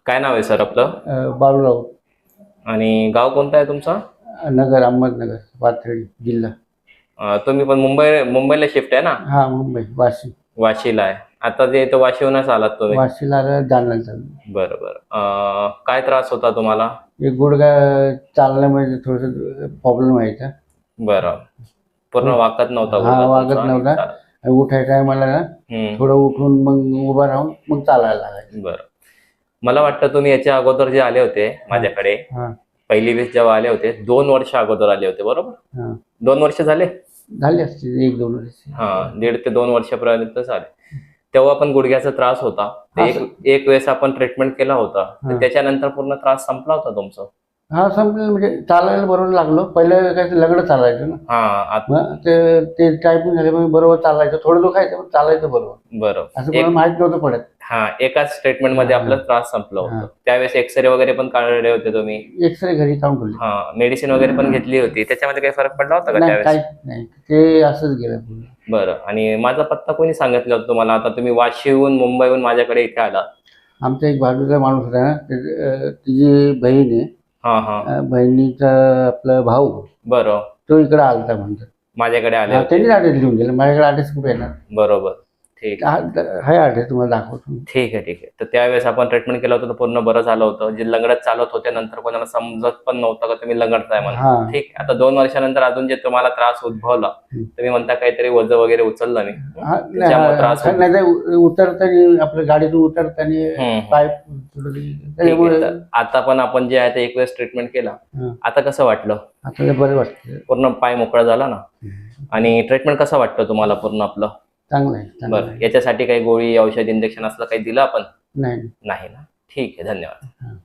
काय नाव आहे सर आपलं? बाळूराव. आणि गाव कोणतं आहे तुमचं? नगर, अहमदनगर, पाथर्डी जिल्हा. तुम्ही पण मुंबईला शिफ्ट आहे ना? हा, मुंबई, वाशी. वाशीला आहे. आता ते इथं वाशीहूनच आलात तुम्ही? वाशीला आलं, जालना चालू. बरं बरं. काय त्रास होता तुम्हाला? एक गुडघा चालण्यामध्ये थोडस प्रॉब्लेम व्हायचा. बरं. पूर्ण वाकत नव्हता हा, गुडघा वागत तुमचा? नव्हता. उठायचा आहे मला ना, थोडं उठून मग उभं राहून मग चालायला लागायचं. बरं. मला वाटतं तुम्ही याच्या अगोदर जे आले होते माझ्याकडे, पहिली वेळेस जेव्हा आले होते 2 वर्ष अगोदर आले होते, बरोबर? 2 वर्ष झाले असतील, 1-2 वर्ष. 1.5 ते 2 वर्षापर्यंत झाले. तेव्हा पण गुडघ्याचा त्रास होता. एक वेळेस आपण ट्रीटमेंट केला होता, तर त्याच्यानंतर पूर्ण त्रास संपला होता तुमचा? हा, संपलं. म्हणजे चालायला बरोबर लागलो. पहिलं काय लगडं चालायचं ना, ते टायपिंग झाले मग बरोबर चालायचं. थोडं दुखायचं पण चालायचं बरोबर. बरोबर. असं मला माहित नव्हतं पडत. एकाच ट्रीटमेंट मध्ये आपला त्रास संपला होता. त्यावेळेस एक्सरे वगैरे पण काढले होते तुम्ही? एक्सरे घरी काढून ठेवले. मेडिसिन वगैरे पण घेतली होती. त्याच्यामध्ये काही फरक पडला होता का त्यावेळेस? नाही, ते असंच गेलं. बरं. आणि माझा पत्ता कोणी सांगितलं होतं तुम्हाला? आता तुम्ही वाशीहून, मुंबईहून माझ्याकडे इथे आला. आमचा एक बाजूचा माणूस होता ना, तिची बहीण आहे. बहिणीचा आपला भाऊ. बरं. तो इकडे आलता म्हणतात. माझ्याकडे आले? त्यांनी ऍड्रेस लिहून दिला. माझ्याकडे ऍड्रेस कुठे येणार? बरोबर. ठीक आहे, ऍड्रेस तुम्हाला दाखवतो. ठीक आहे. तर त्यावेळेस आपण ट्रीटमेंट केलं होतं तर पूर्ण बरं झालं होतं. जे लंगडत चालत होते नंतर कोणाला समजत पण नव्हतं का तुम्ही लंगडताय म्हणून. ठीक. आता 2 वर्षानंतर अजून जे तुम्हाला त्रास उद्भवला, तुम्ही म्हणता काहीतरी वजन वगैरे उचललं नाही. उतरताना आपल्या गाडीतून उतरताना पाईप. आता पण आपण जे आहे ते एक वेळेस ट्रीटमेंट केला. आता कसं वाटलं? आता बरं वाटतं. पूर्ण पाय मोकळा झाला ना? आणि ट्रीटमेंट कसं वाटतं तुम्हाला पूर्ण आपलं? चांगलं आहे. बरं. याच्यासाठी काही गोळी, औषध, इंजेक्शन असलं काही दिलं आपण? नाही ना? ठीक आहे. धन्यवाद.